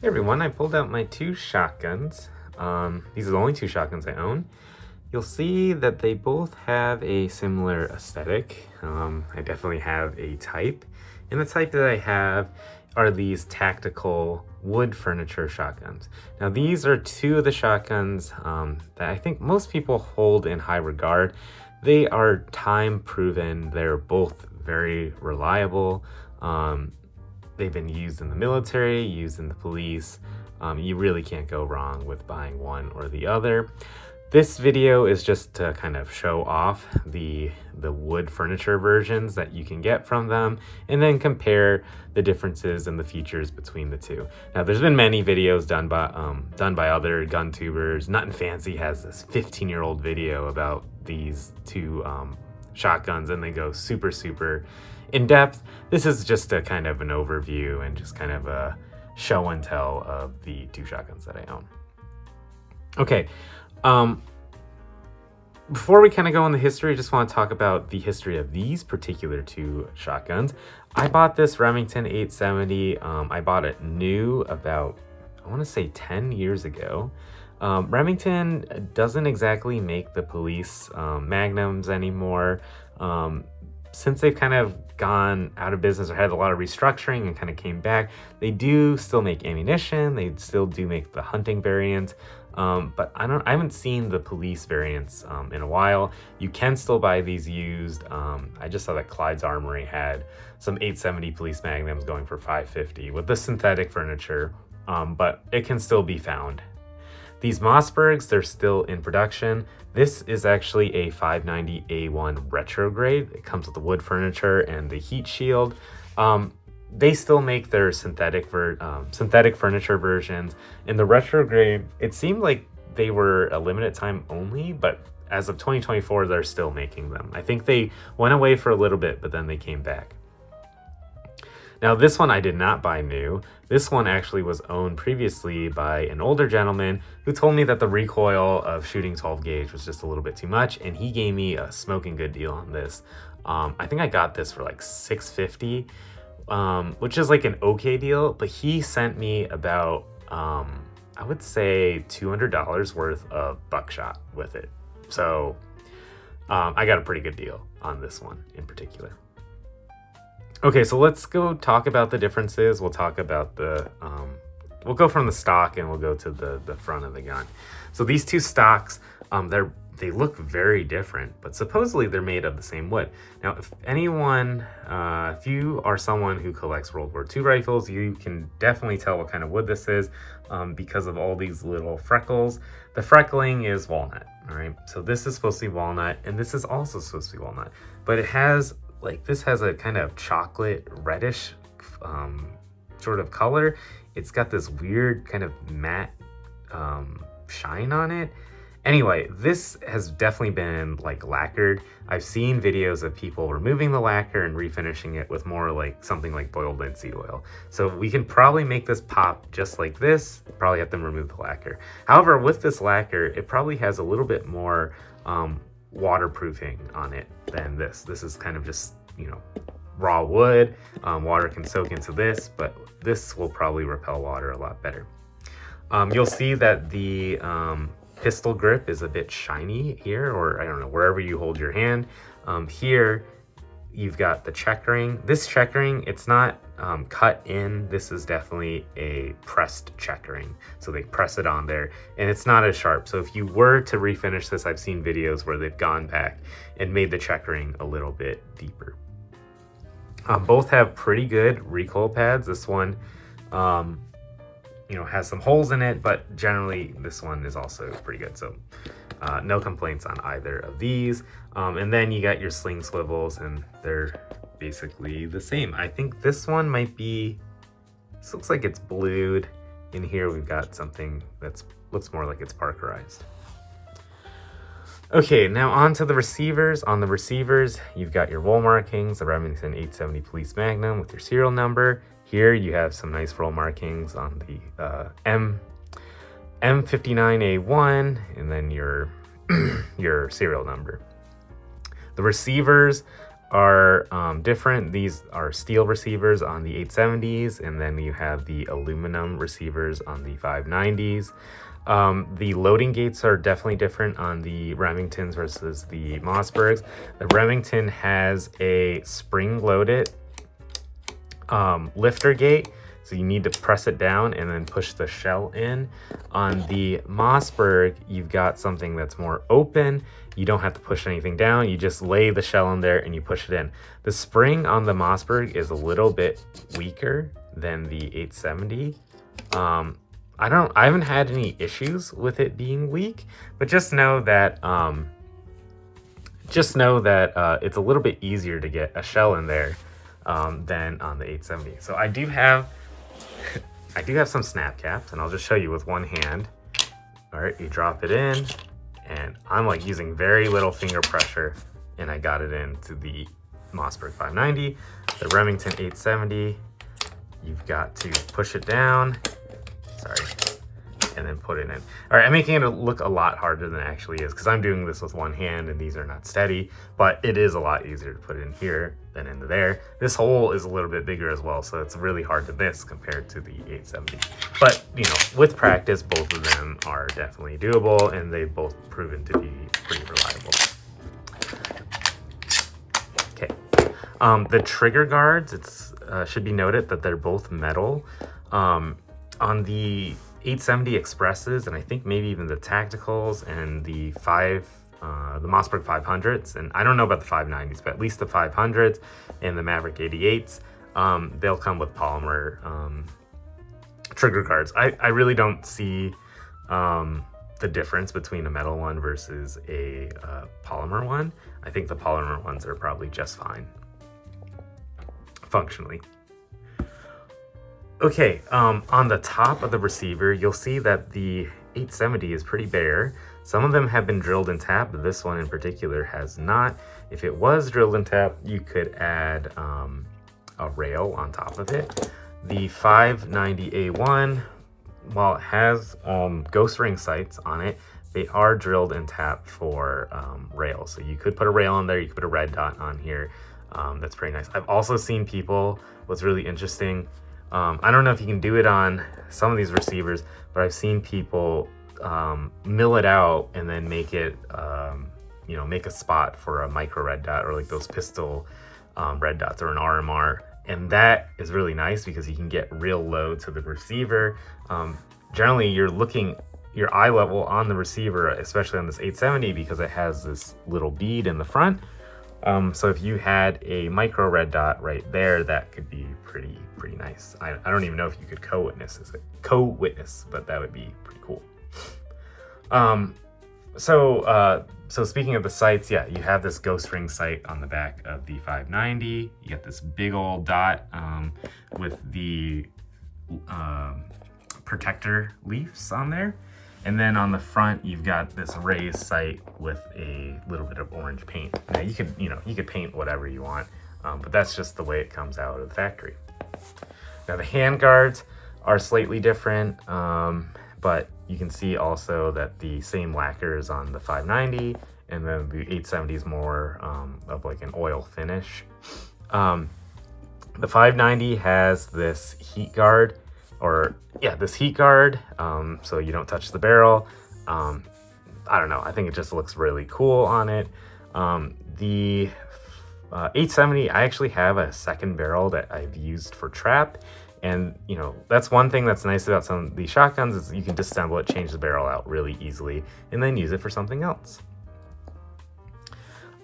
Hey everyone, I pulled out my two shotguns. These are the only two shotguns I own. You'll see that they both have a similar aesthetic. I definitely have a type. And the type that I have are these tactical wood furniture shotguns. Now these are two of the shotguns that I think most people hold in high regard. They are time proven. They're both very reliable. They've been used in the military, used in the police. You really can't go wrong with buying one or the other. This video is just to kind of show off the wood furniture versions that you can get from them and then compare the differences and the features between the two. Now there's been many videos done by other gun tubers. Nuttin' Fancy has this 15-year-old video about these two shotguns, and they go super in depth. This is just a kind of an overview and just kind of a show and tell of the two shotguns that I own. Okay, before we kind of go into history, I just want to talk about the history of these particular two shotguns. I bought this Remington 870. I bought it new about, I want to say 10 years ago. Remington doesn't exactly make the Police Magnums anymore. Since they've kind of gone out of business or had a lot of restructuring and kind of came back, they do still make ammunition. They still do make the hunting variant, but I haven't seen the police variants in a while. You can still buy these used. I just saw that Clyde's Armory had some 870 Police Magnums going for $550 with the synthetic furniture, but it can still be found. These Mossbergs, they're still in production. This is actually a 590A1 Retrograde. It comes with the wood furniture and the heat shield. They still make their synthetic furniture versions. In the Retrograde, it seemed like they were a limited time only, but as of 2024, they're still making them. I think they went away for a little bit, but then they came back. Now this one I did not buy new. This one actually was owned previously by an older gentleman who told me that the recoil of shooting 12 gauge was just a little bit too much, and he gave me a smoking good deal on this. I think I got this for like $650, which is like an okay deal, but he sent me about, I would say $200 worth of buckshot with it. So I got a pretty good deal on this one in particular. Okay, so let's go talk about the differences. We'll talk about we'll go from the stock and we'll go to the front of the gun. So these two stocks, they look very different, but supposedly they're made of the same wood. Now, if you are someone who collects World War II rifles, you can definitely tell what kind of wood this is because of all these little freckles. The freckling is walnut, all right? So this is supposed to be walnut, and this is also supposed to be walnut, but it has, this has a kind of chocolate reddish sort of color. It's got this weird kind of matte shine on it. Anyway, this has definitely been like lacquered. I've seen videos of people removing the lacquer and refinishing it with more like something like boiled linseed oil. So we can probably make this pop just like this. Probably have them remove the lacquer. However, with this lacquer, it probably has a little bit more waterproofing on it than this. This is kind of just, raw wood. Water can soak into this, but this will probably repel water a lot better. You'll see that the pistol grip is a bit shiny here, or I don't know, wherever you hold your hand. Here you've got the checkering. This checkering, it's not cut in. This is definitely a pressed checkering. So they press it on there and it's not as sharp. So if you were to refinish this, I've seen videos where they've gone back and made the checkering a little bit deeper. Both have pretty good recoil pads. This one, has some holes in it, but generally this one is also pretty good. So no complaints on either of these. And then you got your sling swivels, and they're basically the same. I think this one might be, this looks like it's blued. In here we've got something that looks more like it's parkerized. Okay, now on to the receivers. On the receivers, you've got your roll markings, the Remington 870 Police Magnum with your serial number. Here you have some nice roll markings on the M59A1, and then your your serial number. The receivers are different. These are steel receivers on the 870s, and then you have the aluminum receivers on the 590s. The loading gates are definitely different on the Remingtons versus the Mossbergs. The Remington has a spring-loaded lifter gate, so you need to press it down and then push the shell in. On the Mossberg, you've got something that's more open. You don't have to push anything down. You just lay the shell in there and you push it in. The spring on the Mossberg is a little bit weaker than the 870. I haven't had any issues with it being weak, but just know that it's a little bit easier to get a shell in there than on the 870. So I do have some snap caps, and I'll just show you with one hand. All right, you drop it in, and I'm like using very little finger pressure, and I got it into the Mossberg 590. The Remington 870, you've got to push it down. Sorry. And then put it in. All right, I'm making it look a lot harder than it actually is because I'm doing this with one hand and these are not steady, but it is a lot easier to put in here than into there. This hole is a little bit bigger as well, so it's really hard to miss compared to the 870. But, you know, with practice, both of them are definitely doable and they've both proven to be pretty reliable. Okay. The trigger guards, it's should be noted that they're both metal. On the 870 Expresses, and I think maybe even the Tacticals and the Mossberg 500s, and I don't know about the 590s, but at least the 500s and the Maverick 88s, they'll come with polymer trigger guards. I really don't see the difference between a metal one versus a polymer one. I think the polymer ones are probably just fine functionally. Okay, on the top of the receiver, you'll see that the 870 is pretty bare. Some of them have been drilled and tapped, but this one in particular has not. If it was drilled and tapped, you could add a rail on top of it. The 590A1, while it has ghost ring sights on it, they are drilled and tapped for rails. So you could put a rail on there, you could put a red dot on here. That's pretty nice. I've also seen people, what's really interesting, I don't know if you can do it on some of these receivers, but I've seen people mill it out and then make it, make a spot for a micro red dot or like those pistol red dots or an RMR. And that is really nice because you can get real low to the receiver. Generally, you're looking your eye level on the receiver, especially on this 870, because it has this little bead in the front. So if you had a micro red dot right there, that could be pretty nice. I don't even know if you could co-witness, but that would be pretty cool. So speaking of the sights, yeah, you have this ghost ring sight on the back of the 590. You get this big old dot with the protector leaves on there. And then on the front, you've got this raised sight with a little bit of orange paint. Now you could paint whatever you want, but that's just the way it comes out of the factory. Now the hand guards are slightly different, but you can see also that the same lacquer is on the 590, and then the 870 is more of like an oil finish. The 590 has this heat guard. So you don't touch the barrel. I don't know, I think it just looks really cool on it. The 870, I actually have a second barrel that I've used for trap, and that's one thing that's nice about some of these shotguns is you can disassemble it, change the barrel out really easily, and then use it for something else.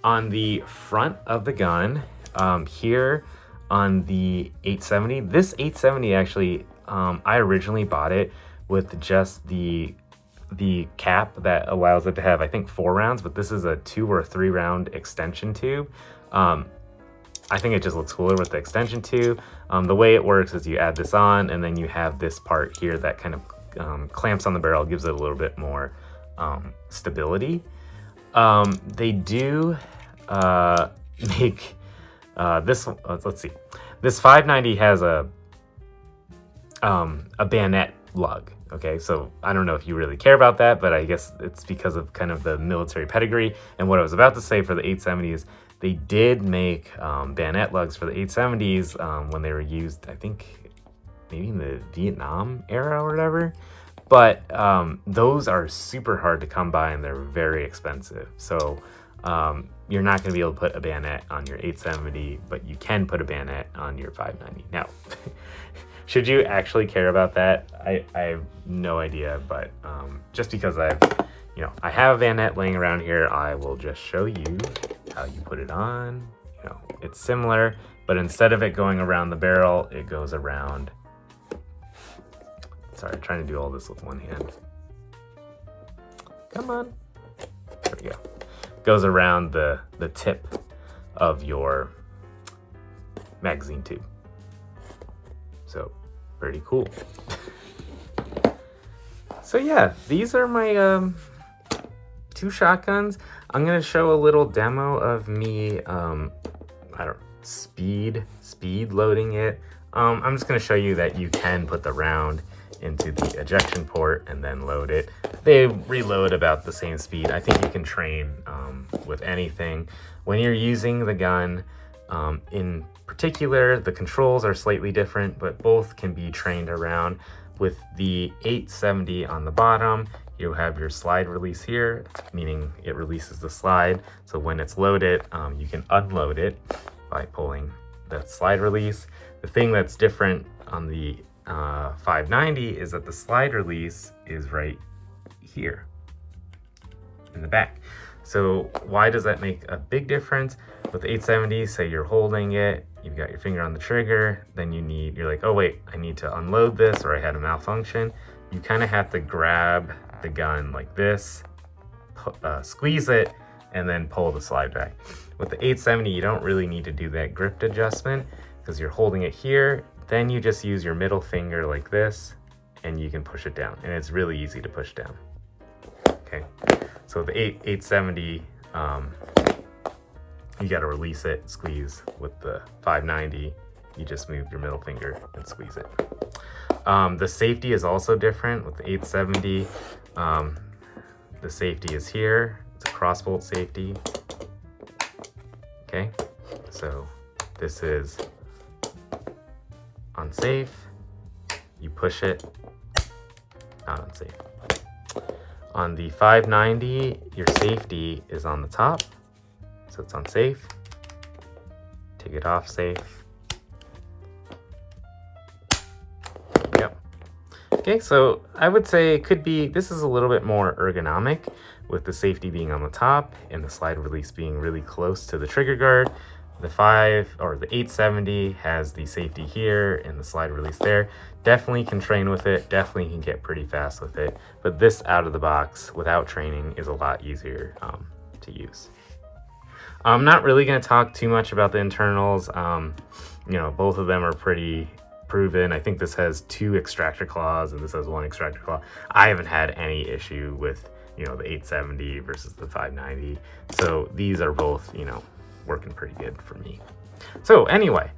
On the front of the gun, here on the 870, this 870 actually, I originally bought it with just the cap that allows it to have, I think, 4 rounds, but this is a 2 or 3 round extension tube. I think it just looks cooler with the extension tube. The way it works is you add this on, and then you have this part here that kind of clamps on the barrel, gives it a little bit more stability. They do make this, let's see, this 590 has a bayonet lug. Okay, so I don't know if you really care about that, but I guess it's because of kind of the military pedigree. And what I was about to say for the 870 is They did make bayonet lugs for the 870s when they were used, I think, maybe in the Vietnam era or whatever. But those are super hard to come by and they're very expensive. So you're not going to be able to put a bayonet on your 870, but you can put a bayonet on your 590. Now, should you actually care about that? I have no idea, but just because I have a bayonet laying around here, I will just show you how you put it on. You know, it's similar, but instead of it going around the barrel, it goes around. Sorry, I'm trying to do all this with one hand. Come on. There we go. Goes around the tip of your magazine tube. So, pretty cool. So yeah, these are my 2 shotguns. I'm gonna show a little demo of me, speed loading it. I'm just gonna show you that you can put the round into the ejection port and then load it. They reload about the same speed. I think you can train with anything. When you're using the gun, in particular, the controls are slightly different, but both can be trained around. With the 870 on the bottom, you have your slide release here, meaning it releases the slide. So when it's loaded, you can unload it by pulling that slide release. The thing that's different on the 590 is that the slide release is right here in the back. So why does that make a big difference? With the 870, say you're holding it, you've got your finger on the trigger, then you're like, oh wait, I need to unload this, or I had a malfunction. You kind of have to grab the gun like this, squeeze it, and then pull the slide back. With the 870, you don't really need to do that grip adjustment because you're holding it here. Then you just use your middle finger like this, and you can push it down. And it's really easy to push down. Okay, so the 870, you got to release it, squeeze. With the 590, you just move your middle finger and squeeze it. The safety is also different. With the 870, the safety is here. It's a crossbolt safety. Okay, so this is unsafe. You push it, not unsafe. On the 590, your safety is on the top, so it's unsafe. Take it off, safe. Yep. Okay, so I would say this is a little bit more ergonomic with the safety being on the top and the slide release being really close to the trigger guard. The 870 has the safety here and the slide release there. Definitely can train with it, definitely can get pretty fast with it, but this out of the box without training is a lot easier to use. I'm not really going to talk too much about the internals. Both of them are pretty proven. I think this has 2 extractor claws and this has 1 extractor claw. I haven't had any issue with the 870 versus the 590. So these are both, working pretty good for me. So anyway,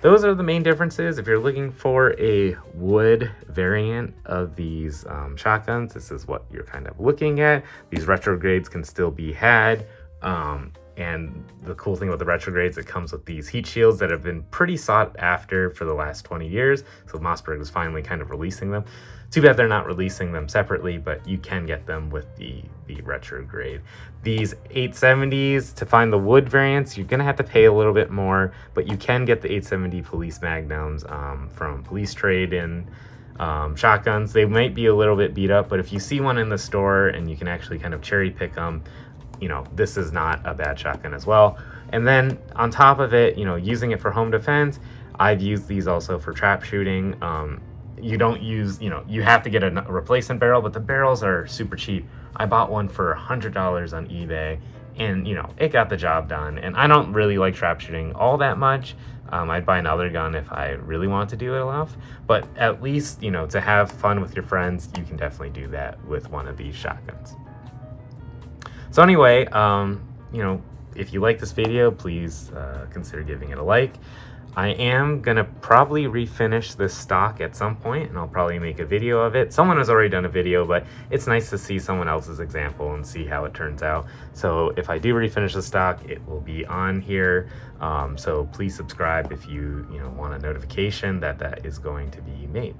those are the main differences. If you're looking for a wood variant of these shotguns, this is what you're kind of looking at. These retrogrades can still be had. And the cool thing about the retrogrades, it comes with these heat shields that have been pretty sought after for the last 20 years. So Mossberg is finally kind of releasing them. Too bad they're not releasing them separately, but you can get them with the retrograde. These 870s, to find the wood variants, you're gonna have to pay a little bit more, but you can get the 870 Police Magnums from Police Trade and shotguns. They might be a little bit beat up, but if you see one in the store and you can actually kind of cherry pick them, this is not a bad shotgun as well. And then on top of it, using it for home defense, I've used these also for trap shooting. You don't use, you have to get a replacement barrel, but the barrels are super cheap. I bought one for $100 on eBay and, it got the job done. And I don't really like trap shooting all that much. I'd buy another gun if I really want to do it enough, but at least, to have fun with your friends, you can definitely do that with one of these shotguns. So anyway, if you like this video, please consider giving it a like. I am gonna probably refinish this stock at some point, and I'll probably make a video of it. Someone has already done a video, but it's nice to see someone else's example and see how it turns out. So if I do refinish the stock, it will be on here. So please subscribe if you want a notification that that is going to be made.